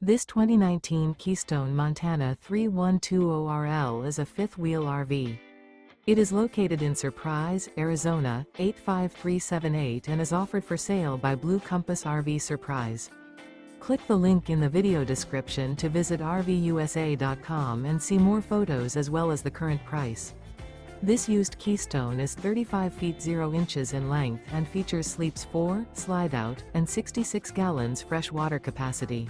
This 2019 Keystone Montana 3120RL is a fifth-wheel RV. It is located in Surprise, Arizona, 85378 and is offered for sale by Blue Compass RV Surprise. Click the link in the video description to visit RVUSA.com and see more photos as well as the current price. This used Keystone is 35 feet 0 inches in length and features sleeps 4, slide-out, and 66 gallons fresh water capacity.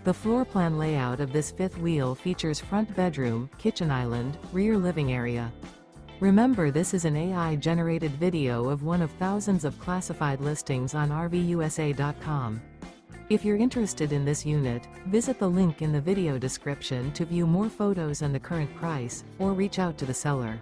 The floor plan layout of this fifth wheel features front bedroom, kitchen island, rear living area. Remember, this is an AI-generated video of one of thousands of classified listings on RVUSA.com. If you're interested in this unit, visit the link in the video description to view more photos and the current price, or reach out to the seller.